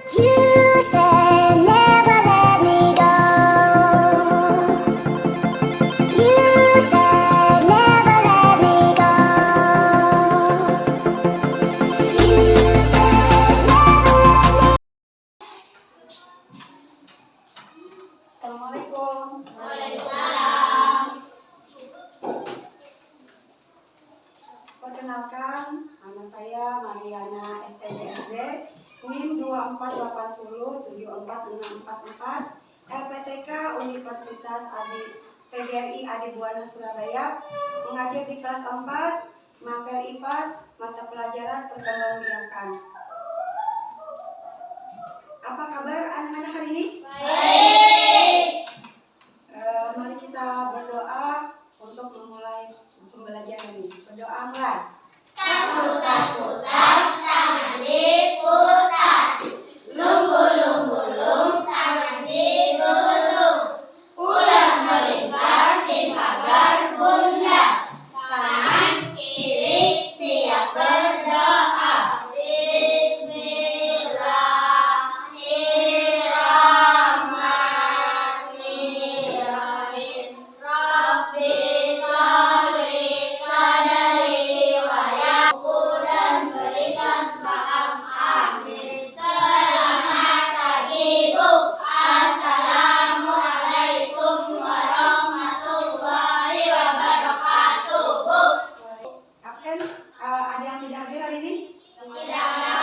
You said never let me go. You said never let me go. You said never let me. Assalamualaikum. Perkenalkan, nama saya Mariana SPDSD, NIM 248074644, LPTK Universitas PGRI Adi Buana Surabaya, mengajar di kelas 4, mapel IPAS, mata pelajaran perkembangbiakan. Apa kabar anak-anak hari ini? Mari kita berdoa untuk memulai pembelajaran ini. Berdoa mulai. Tak-putar, taman diputar. Lunggu-lunggu-lung, taman digulung. Ular melingkar di pagar bunda. Kanan kiri siap berdoa. Bismillahirrahmanirrahim. Rabbi sholli sadari wa yaku dan berikan paham. Amin. Selamat pagi Bu. Assalamualaikum warahmatullahi wabarakatuh Bu. Absen, ada yang tidak hadir hari ini? Tidak ada.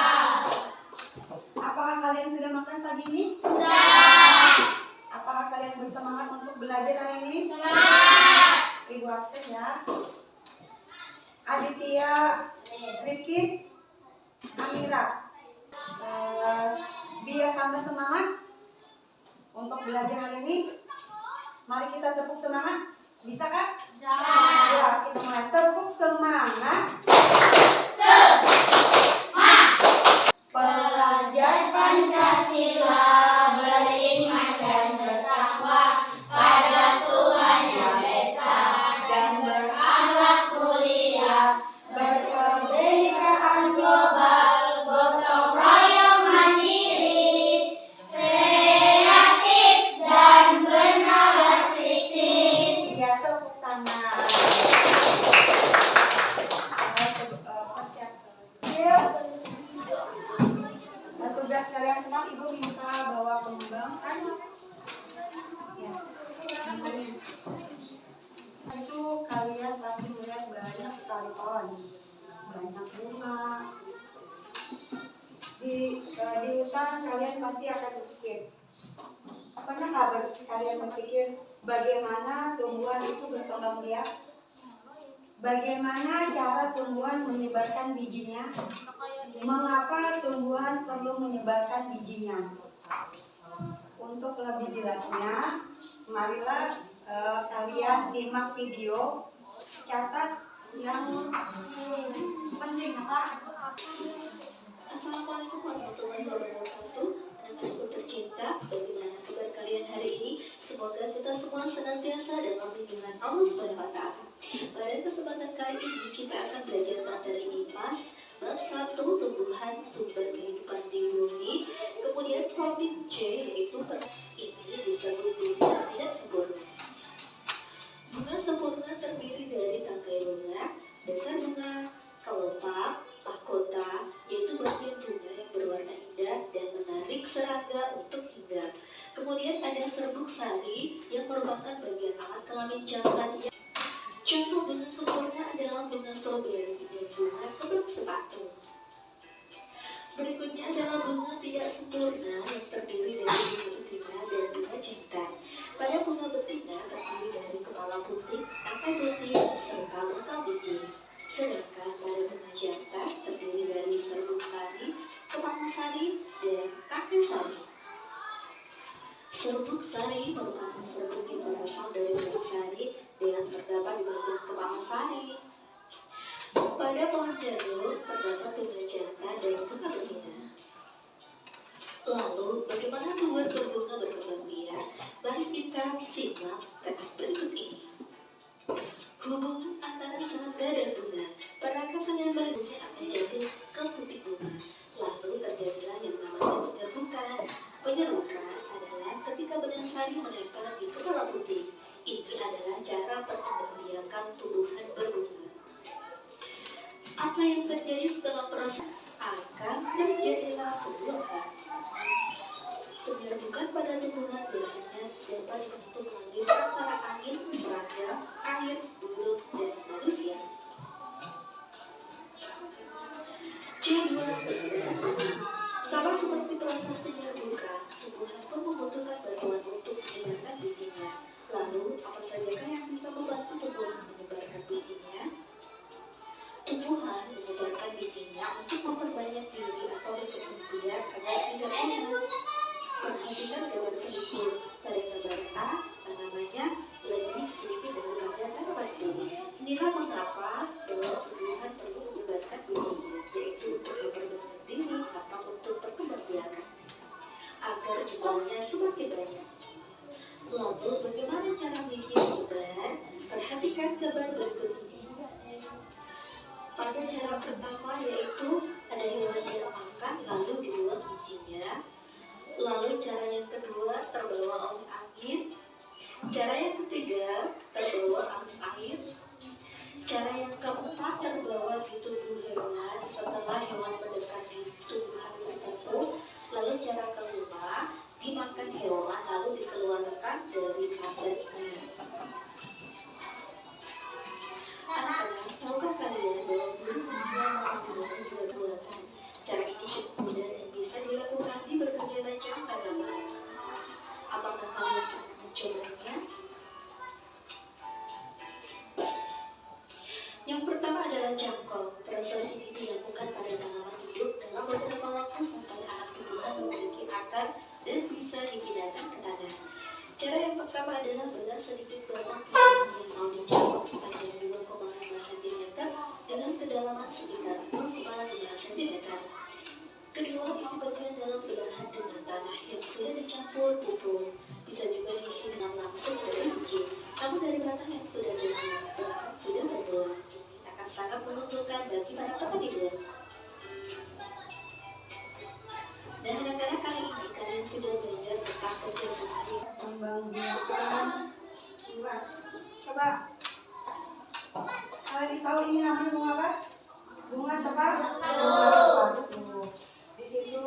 Apakah kalian sudah makan pagi ini? Sudah. Apakah kalian bersemangat untuk belajar hari ini? Semangat. Ibu absen ya. Aditya, Rifki, Amira. Biar tambah semangat untuk belajar hari ini, mari kita tepuk semangat. Bisa kan? Bisa. Ya, kita mulai. Tepuk semangat. Pelajar Pancasila beriman dan bertakwa pada Tuhan Yang Esa dan berakhlak mulia, berkebinekaan global, gotong royong mandiri, kreatif dan bernalar kritis. Ya, tepuk tangan. Tugas kalian semua, Ibu minta bawa pengembang kan? Ya. Itu kalian pasti melihat banyak sekali pohon, banyak bunga. Di hutan kalian pasti akan berpikir, pernah nggak kalian berpikir bagaimana tumbuhan itu berkembang biak? Bagaimana cara tumbuhan menyebarkan bijinya? Mengapa tumbuhan perlu menyebarkan bijinya? Untuk lebih jelasnya, marilah kalian simak video, catat yang penting apa? Assalamualaikum warahmatullahi wabarakatuh. Anak-anakku tercinta, bagaimana kabar kalian hari ini? Semoga kita semua senantiasa dalam lindungan Allah Subhanahu wa Ta'ala. Pada kesempatan kali ini kita akan belajar materi IPAS bab 1 tumbuhan sumber kehidupan di bumi. Kemudian topik C yaitu ini disebut bunga tidak sempurna. Bunga sempurna terdiri dari tangkai bunga, dasar bunga, kelopak, mahkota, yaitu bagian bunga yang berwarna indah dan menarik serangga untuk hinggap. Kemudian ada serbuk sari yang merupakan bagian alat kelamin jantan. Contoh bunga sempurna adalah bunga stroberi dan bunga kembang sepatu. Berikutnya adalah bunga tidak sempurna yang terdiri dari bunga betina dan bunga jantan. Pada bunga betina terdiri dari kepala putih, tangkai putih, serta bakal biji. Sedangkan pada bunga jantan terdiri dari serbuk sari, kepala sari, dan tangkai sari. Serbuk sari merupakan serbuk yang berasal dari benang sari dan terdapat di bagian kepala sari. Pada pohon janur terdapat bunga jantan dan bunga betina. Lalu, bagaimana membuat berbunga berkembang biak? Mari kita simak teks berikut ini. Hubungan antara serangga dan bunga. Pada sari menempel di kepala putih. Ini adalah cara perkembangbiakan tumbuhan berbunga. Apa yang terjadi setelah proses akan terjadilah pembuahan. Penyerbukan pada tumbuhan biasanya dapat dibentuk melalui perantara angin, serangga, air, burung, dan manusia. Jadual penyebaran. Sama seperti proses penyerbukan, tumbuhan pun membutuhkan bantuan untuk menyebarkan bijinya. Lalu, apa sajakah yang bisa membantu tumbuhan menyebarkan bijinya? Tumbuhan menyebarkan bijinya untuk memperbanyak diri atau berkembang biak agar tidak punah. Perhatikan gambar berikut. Pada gambar A, tanamannya lebih sedikit daripada tanaman B. Inilah mengapa bahwa tumbuhan perlu menyebarkan bijinya, yaitu untuk memperbanyak diri atau untuk perkembangbiakan agar jumlahnya semakin banyak. Lalu, bagaimana cara biji menyebar? Perhatikan gambar berikut ini. Pada cara pertama yaitu ada hewan yang makan lalu dibuang bijinya. Lalu cara yang kedua terbawa oleh angin. Cara yang ketiga terbawa arus air. Cara yang keempat terbawa di tubuh hewan setelah hewan mendekat di tumbuhan tertentu. Lalu cara kelima dimakan hewan lalu dikeluarkan dari fasesnya. Anak-anak, tahukah kalian bahwa burung membuat tumbuhan juga buatan? Cara ini cukup mudah dan bisa dilakukan di berbagai macam tanaman. Apakah kalian pernah mencobanya? Yang pertama adalah jangkau. Proses ini dilakukan pada tanaman hidup dalam beberapa waktu sampai anak tumbuhan memiliki akar dan bisa dipindahkan ke tanah. Cara yang pertama adalah belah sedikit batang pohon yang mau dicabut sepanjang 2,5 cm dengan kedalaman sekitar 0,5 cm. Kedua, isi bagian dalam belahan dengan tanah yang sudah dicampur pupuk. Bisa juga diisi dengan langsung dari biji. Namun dari batang yang sudah dibuang bahkan sudah terbuang, ini akan sangat menguntungkan bagi para petani. Dan anak-anak, kali ini kalian sudah belajar tentang kegiatan air. Pembangbiakan buah. Coba kalian tahu ini namanya bunga apa? Bunga apa? Bunga sepatu. Di situ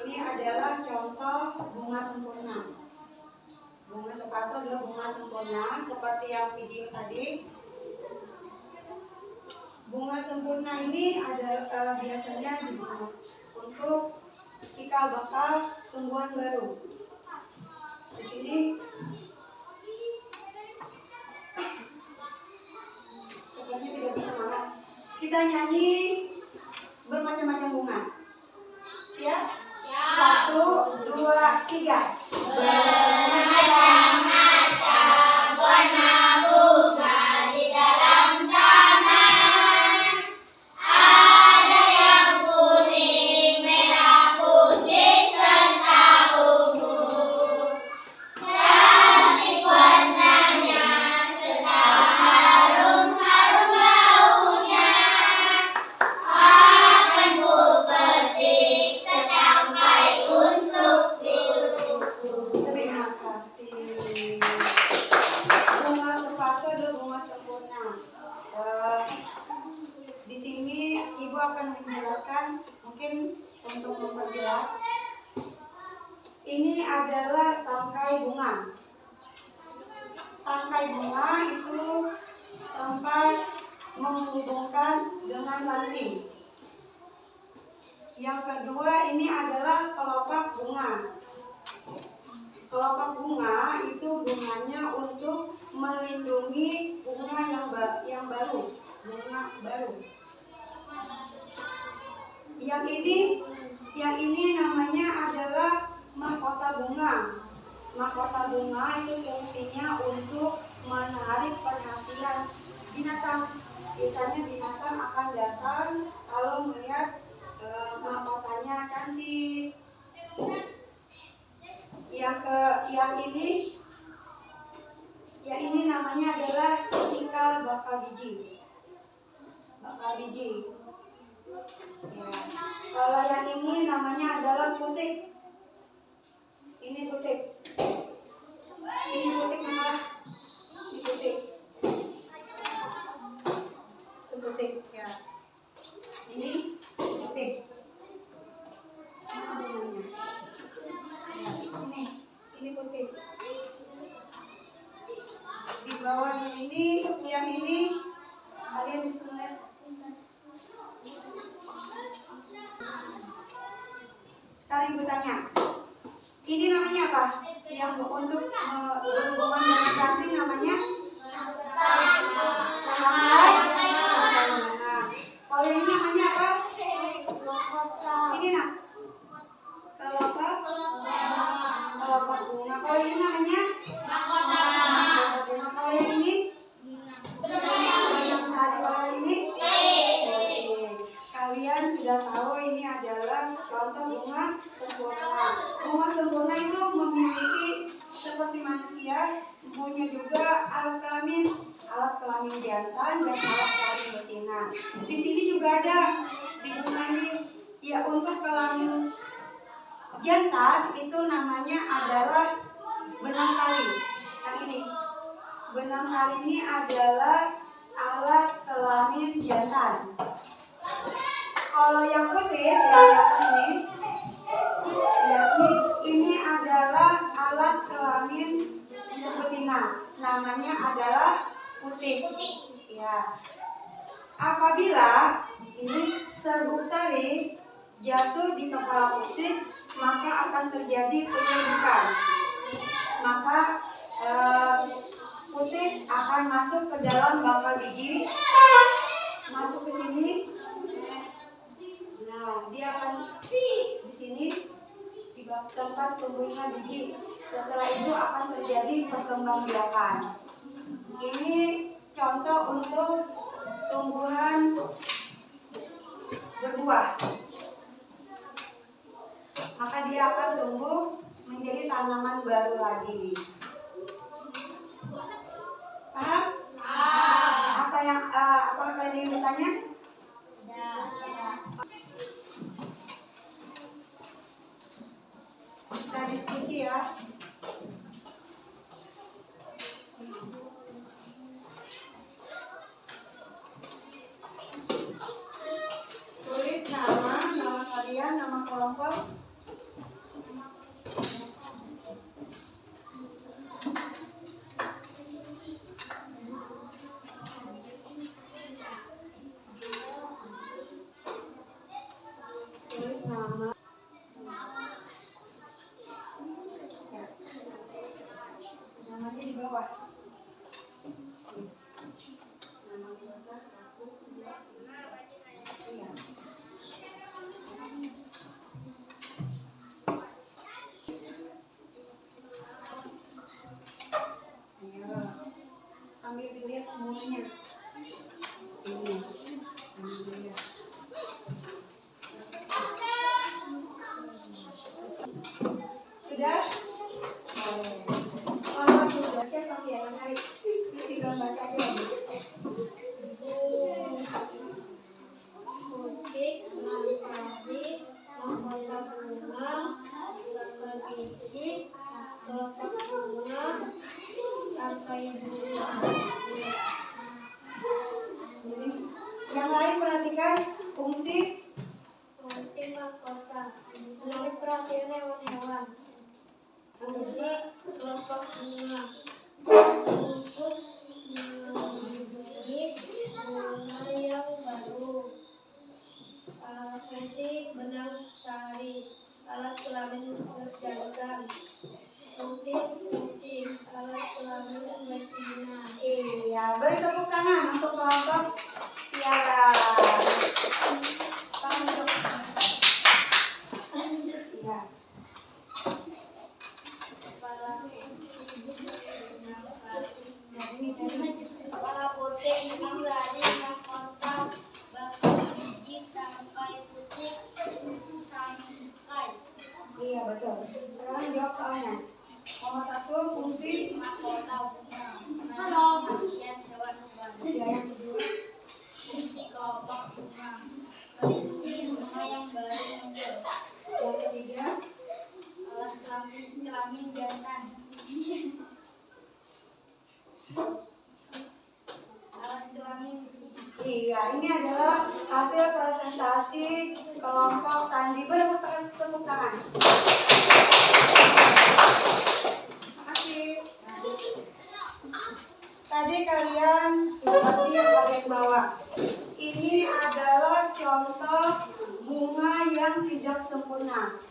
ini adalah contoh bunga sempurna. Bunga sepatu adalah bunga sempurna seperti yang video tadi. Bunga sempurna ini adalah biasanya dibuat untuk cikal bakal tumbuhan baru. Di sini sepertinya tidak bisa makan. Kita nyanyi bermacam-macam bunga. Siap? 1, 2, 3. Bermacam-macam warna bunga di dalam taman. Ada yang kuning, merah, putih, serta ungu. Cantik warnanya, serta harum-harum baunya. Akan ku petik sesampai untuk diriku. Terima kasih. Bunga sepatu adalah bunga sempurna. Di sini Ibu akan menjelaskan, mungkin untuk memperjelas. Ini adalah tangkai bunga. Tangkai bunga itu tempat menghubungkan dengan ranting. Yang kedua ini adalah kelopak bunga. Kelopak bunga itu bunganya untuk melindungi bunga yang baru, bunga baru. Yang ini namanya adalah mahkota bunga. Mahkota bunga itu fungsinya untuk menarik perhatian binatang. Biasanya binatang akan datang kalau melihat mahkotanya cantik. Yang ini namanya adalah cicak. cikal bakal biji. Bakal biji. Ya. Kalau yang ini namanya adalah putik. Ini putik. Ini putik mana? Ini putik. Itu putik. Ya. Ini putik. Mana bunganya? Ya. Ini putik. Di bawahnya ini, yang ini kalian bisa lihat. Sekarang ibu tanya, ini namanya apa? Yang untuk berhubungan dengan ranting namanya? Rangkai. Rangkai bunga. Kalau ini namanya apa? Ini nak? Kelopak. Kelopak bunga. Kalau ini namanya? Mahkota bunga. Kalau yang ini? Benang sari. Kalau yang ini? Oke. Kalian sudah tahu ini adalah contoh bunga sempurna. Bunga sempurna itu memiliki seperti manusia, punya juga alat kelamin jantan dan alat kelamin betina. Di sini juga ada di bunga ini. Ya, untuk kelamin jantan itu namanya adalah benang sari. Yang ini, benang sari ini adalah alat kelamin jantan. Kalau yang putih, yang di atas ini adalah alat kelamin untuk betina. Namanya adalah putik. Ya. Apabila ini serbuk sari jatuh di kepala putik, maka akan terjadi penyerbukan. Maka putik akan masuk ke dalam bakal biji, masuk ke sini. Nah, dia akan di sini di tempat tumbuhnya biji. Setelah itu akan terjadi perkembangbiakan. Ini contoh untuk tumbuhan berbuah. Maka dia akan tumbuh menjadi tanaman baru lagi. Paham? Apa kalian ingin bertanya? Kita diskusi ya. Tulis nama kalian, nama kelompok. Tulis nama. Ya. Namanya di bawah. Nama kelompok 1, 2, 3. Iya. Ayo. Sambil dilihat semuanya. Ini. Sambil dilihat. Sudah? Kalau sudah, ya sampai yang hari ini tinggal baca aja. Putik, sari, mahkota bunga, bakal biji, kelopak bunga, rangkai bunga. Yang lain perhatikan fungsi. Fungsi mahkota, sebagai perhatian hewan-hewan. Fungsi kelopak bunga, untuk melindungi bunga yang baru. Fungsi benang sari, alat kelamin jantan. Fungsi putik, alat kelamin betina. Iya, beri tepuk tangan untuk kelompok Tiara. Tangan untuk iya. Nah, ini tadi. Kepala putik, benang sari, mahkota, bakal biji, tangkai putik, tangkai. Iya, betul. Sekarang jawab soalnya. Nomor 1 fungsi. mahkota bunga. Manusia hewan urban. Ya, yang kedua. Fungsi kelompok bunga. Melindungi bunga yang baru muncul. Yang ketiga. Alat kelamin jantan. Alat kelamin bersih. Iya, ini adalah hasil presentasi kelompok sandi. Tepuk tangan. Makasih. Tadi kalian seperti yang kalian bawa. Ini adalah contoh bunga yang tidak sempurna.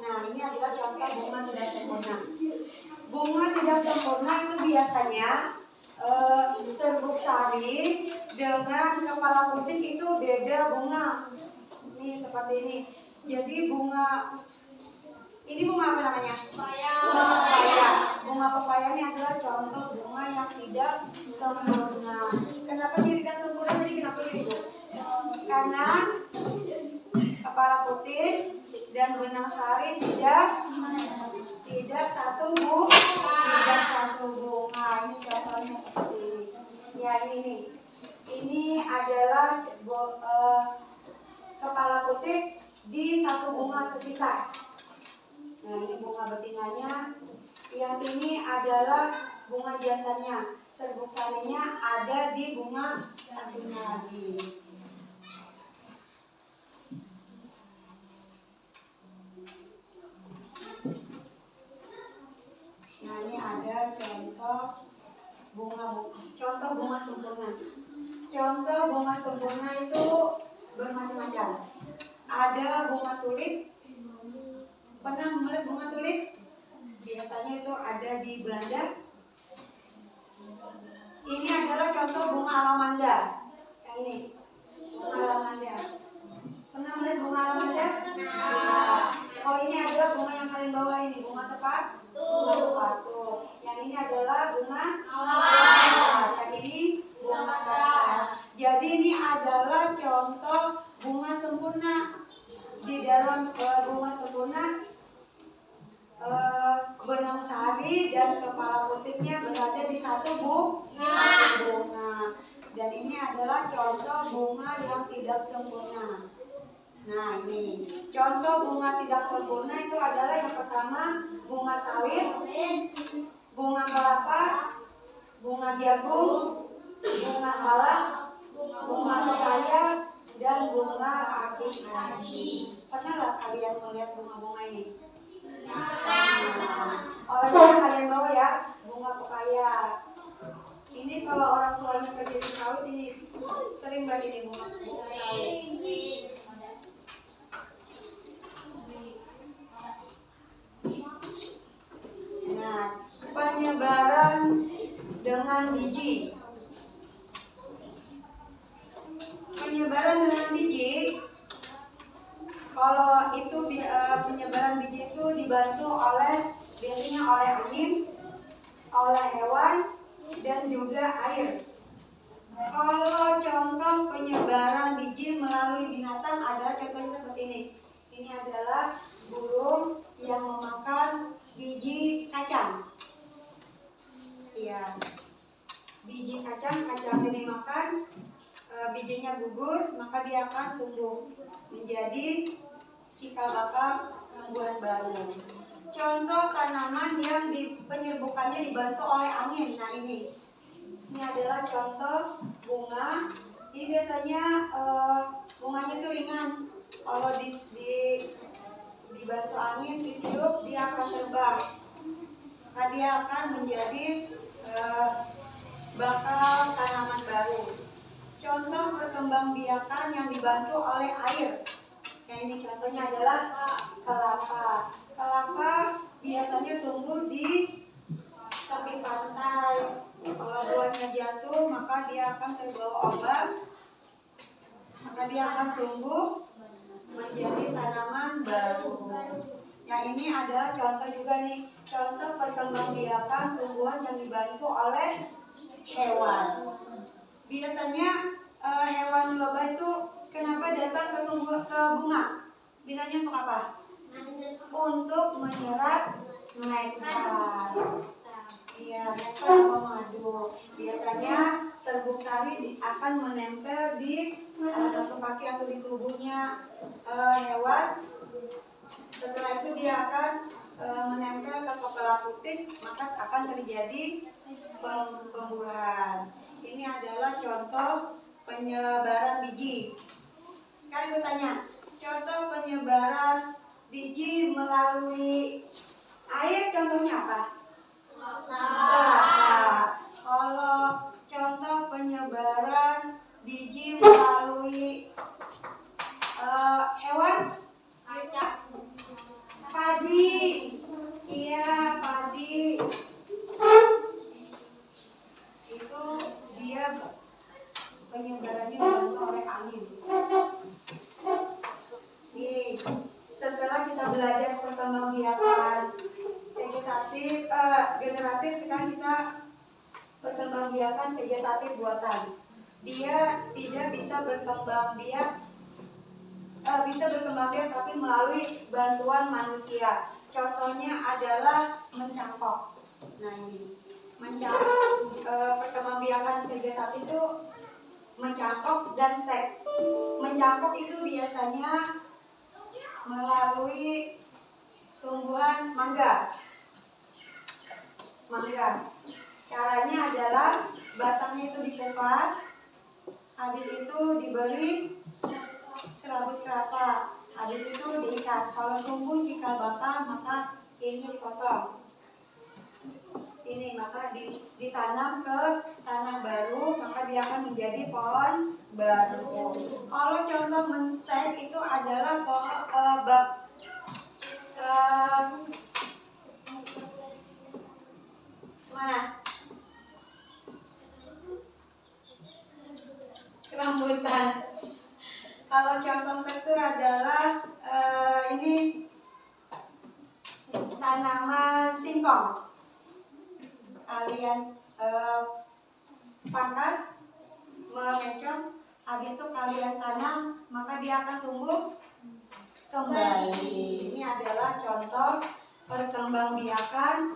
Nah, ini adalah contoh bunga tidak sempurna. Bunga tidak sempurna itu biasanya serbuk sari dengan kepala putih itu beda bunga. Nih seperti ini. Jadi bunga ini bunga apa namanya? Bunga pepaya. Bunga pepaya ini adalah contoh bunga yang tidak sempurna. Kenapa dia tidak sempurna? Tadi kenapa dia itu? Karena kepala putih dan benang sari tidak satu bunga. Ini contohnya seperti ini. Ya ini nih. Ini adalah kepala putih di satu bunga terpisah. Nah ini bunga betinanya. Yang ini adalah bunga jantannya. Serbuk sarinya ada di bunga satunya lagi. Nah ini ada contoh bunga sempurna. Contoh bunga sempurna itu bermacam-macam. Ada bunga tulip. Pernah melihat bunga tulip? Biasanya itu ada di Belanda. Ini adalah contoh bunga alamanda. Yang ini bunga alamanda. Pernah melihat bunga alamanda? Oh ini adalah bunga yang kalian bawa ini, bunga sepatu. Bunga sepatu. Yang ini adalah bunga mawar. Yang ini bunga kertas. Jadi ini adalah contoh bunga sempurna. Di dalam bunga sempurna benang sari dan kepala putihnya berada di satu bunga. Dan ini adalah contoh bunga yang tidak sempurna. Nah ini contoh bunga tidak sempurna itu adalah yang pertama bunga sawit, bunga kelapa, bunga jagung, bunga salak, bunga pepaya, dan bunga apis lagi. Pernah nggak kalian melihat bunga-bunga ini? Olehnya kalian bawa ya bunga pepaya. Ini kalau orang tuanya kerja di sawit ini sering banget ini bunga sawit. Nah, penyebaran dengan biji. Penyebaran dengan biji, kalau itu penyebaran biji itu dibantu biasanya oleh angin, oleh hewan, dan juga air. Kalau contoh penyebaran biji melalui binatang adalah contohnya seperti ini. Ini adalah burung yang memakan biji kacang. Iya, biji kacangnya dimakan, bijinya gugur, maka dia akan tumbuh menjadi cikal bakal tumbuhan baru. Contoh tanaman yang penyerbukannya dibantu oleh angin. Nah ini adalah contoh bunga. Ini biasanya bunganya itu ringan. Kalau dibantu angin, ditiup, dia akan terbang. Maka dia akan menjadi bakal tanaman baru. Contoh perkembangbiakan yang dibantu oleh air. Yang ini contohnya adalah kelapa. Kelapa biasanya tumbuh di tepi pantai. Kalau buahnya jatuh, maka dia akan terbawa ombak. Maka dia akan tumbuh menjadi tanaman baru. Yang ini adalah contoh juga nih, contoh perkembangbiakan tumbuhan yang dibantu oleh hewan. Biasanya hewan lebah itu kenapa datang ke bunga? Biasanya untuk apa? Untuk menyerap nektar. Iya, nektar atau madu. Biasanya serbuk sari akan menempel di salah satu kaki atau di tubuhnya hewan. Setelah itu dia akan menempel ke kepala puting, maka akan terjadi pembuahan. Ini adalah contoh penyebaran biji. Sekarang bertanya, contoh penyebaran biji melalui air contohnya apa? Kelapa. Kalau contoh penyebaran biji melalui hewan? Padi. Iya, padi. Itu dia penyebarannya dibantu oleh angin. Nih, setelah kita belajar perkembangbiakan vegetatif, generatif, sekarang kita perkembangbiakan vegetatif buatan. Dia tidak bisa berkembang biak, bisa berkembang biak tapi melalui bantuan manusia. Contohnya adalah mencangkok. Nah ini, mencangkok, perkembangbiakan vegetatif itu mencangkok dan stek. Mencangkok itu biasanya melalui tumbuhan mangga. Caranya adalah batangnya itu dikupas, habis itu diberi serabut kelapa, habis itu diikat. Kalau tumbuh cikal bakal maka ini dipotong. Sini maka ditanam ke tanah baru, maka dia akan menjadi pohon baru. Kalau contoh menstek itu adalah mana? Rambutan. Kalau contoh stek itu adalah ini tanaman singkong. Kalian pangkas, mengencong, habis itu kalian tanam, maka dia akan tumbuh kembali. Ini adalah contoh perkembangbiakan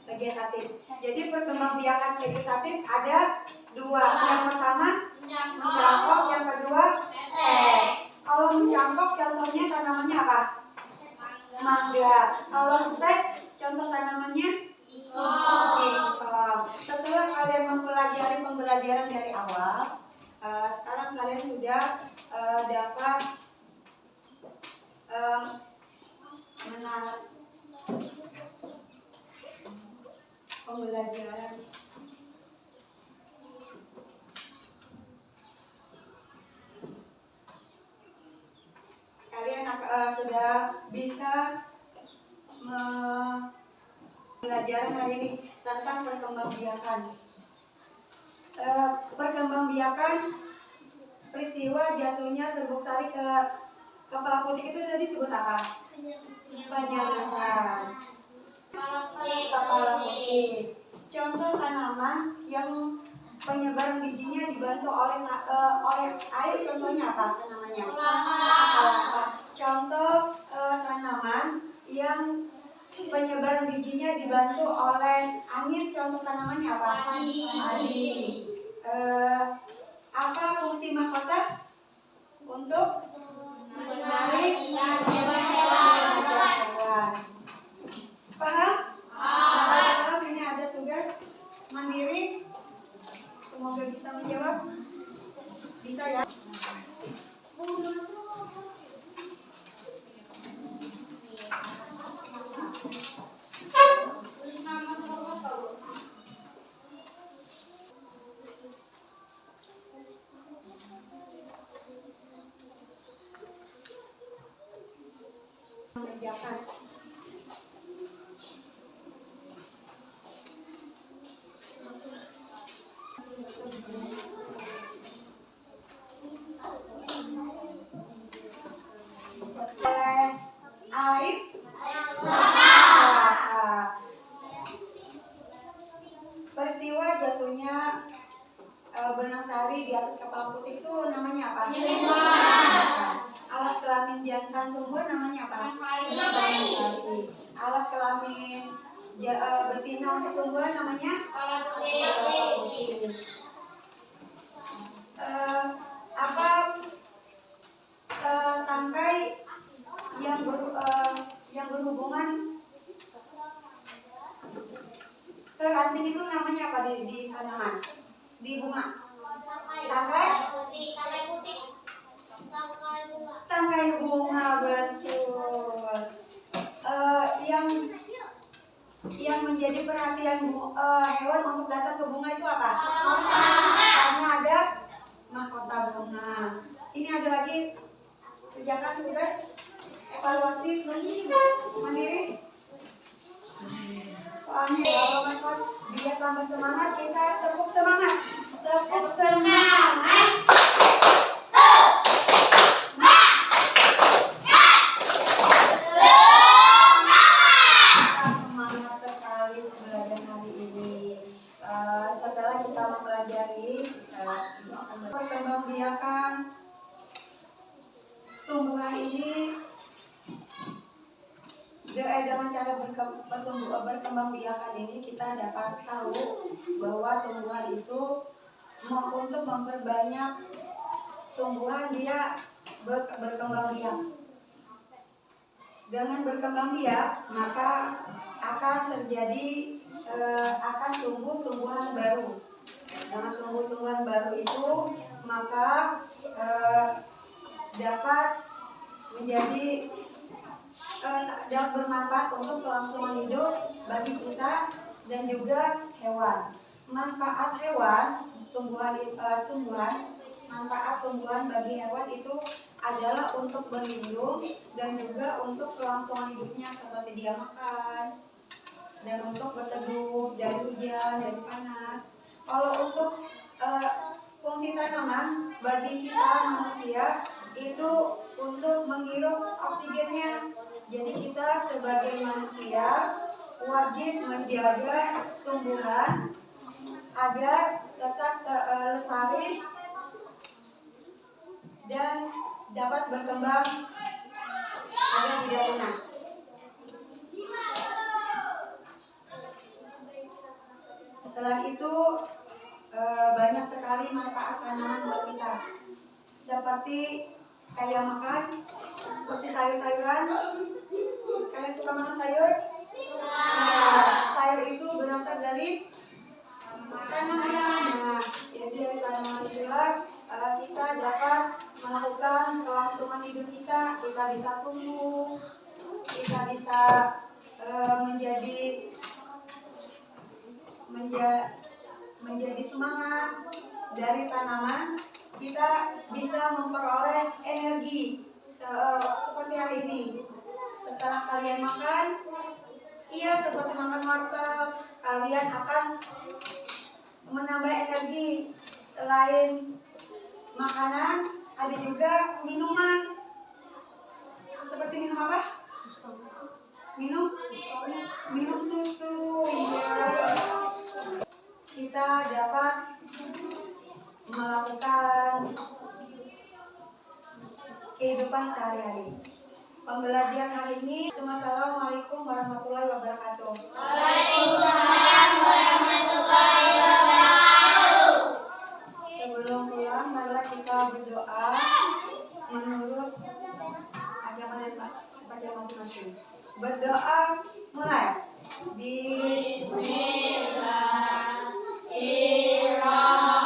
vegetatif. Jadi perkembangbiakan vegetatif ada dua. Yang pertama mencangkok, yang kedua stek. Kalau mencangkok contohnya tanamannya apa? Mangga. Kalau stek contoh tanamannya singkong. Setelah kalian mempelajari pembelajaran dari awal, sekarang kalian sudah dapat pembelajaran kalian sudah bisa pembelajaran hari ini tentang perkembangbiakan. Perkembangbiakan peristiwa jatuhnya serbuk sari ke kepala puting itu tadi disebut apa? Penyaluran kepala puting. Contoh tanaman yang penyebaran bijinya dibantu oleh air, contohnya apa tanamannya? Kelapa. Contoh tanaman yang penyebaran bijinya dibantu oleh angin, contoh tanamannya apa? Padi. Apa fungsi mahkota? Untuk menarik hewan. Paham? Paham? Ini ada tugas mandiri. Semoga bisa menjawab. Bisa ya? Mengerjakan. Oleh air Bola putih itu namanya apa? Alat kelamin jantan tumbuhan namanya apa? Sari. Alat kelamin betina untuk tumbuhan namanya? Putih. Apa tangkai yang berhubungan ke ranting itu namanya apa di tanaman, di bunga? Tangkai bunga, betul. Yang menjadi perhatian hewan untuk datang ke bunga itu apa? Karena ada mahkota bunga. Ini ada lagi kerjakan tugas evaluasi mandiri. Soalnya kalau Mas Mas biar tambah semangat, kita tepuk semangat. Tepuk semangat. Semangat sekali belajar hari ini. Setelah kita mempelajari perkembangbiakan tumbuhan ini dengan cara berkembangbiakan ini kita dapat tahu bahwa tumbuhan itu untuk memperbanyak tumbuhan dia berkembang biak. Dengan berkembang biak maka akan terjadi akan tumbuh tumbuhan baru. Dengan tumbuh-tumbuhan baru itu maka dapat menjadi dapat bermanfaat untuk kelangsungan hidup bagi kita dan juga hewan. Manfaat hewan, manfaat tumbuhan bagi hewan itu adalah untuk berlindung dan juga untuk kelangsungan hidupnya seperti dia makan dan untuk berteduh dari hujan, dari panas. Kalau untuk fungsi tanaman bagi kita manusia itu untuk menghirup oksigennya. Jadi kita sebagai manusia wajib menjaga tumbuhan agar tetap lestari dan dapat berkembang agar tidak punah. Selain itu banyak sekali manfaat tanaman buat kita, seperti kayak makan, seperti sayur-sayuran. Kalian suka makan sayur? Nah, sayur itu berasal dari tanaman. Nah, jadi dari tanaman itulah kita dapat melakukan kelangsungan hidup kita. Kita bisa tumbuh, kita bisa menjadi semangat dari tanaman. Kita bisa memperoleh energi seperti hari ini. Setelah kalian makan, seperti makan wortel, kalian akan menambah energi. Selain makanan, ada juga minuman. Seperti minum apa? Minum susu. Ya. Kita dapat melakukan kehidupan sehari-hari. Pembelajaran hari ini, Assalamualaikum warahmatullahi wabarakatuh. Waalaikumsalam warahmatullahi wabarakatuh. Sebelum pulang, marilah kita berdoa menurut agama dan tempat masing-masing. Berdoa mulai. Bismillahirrahmanirrahim.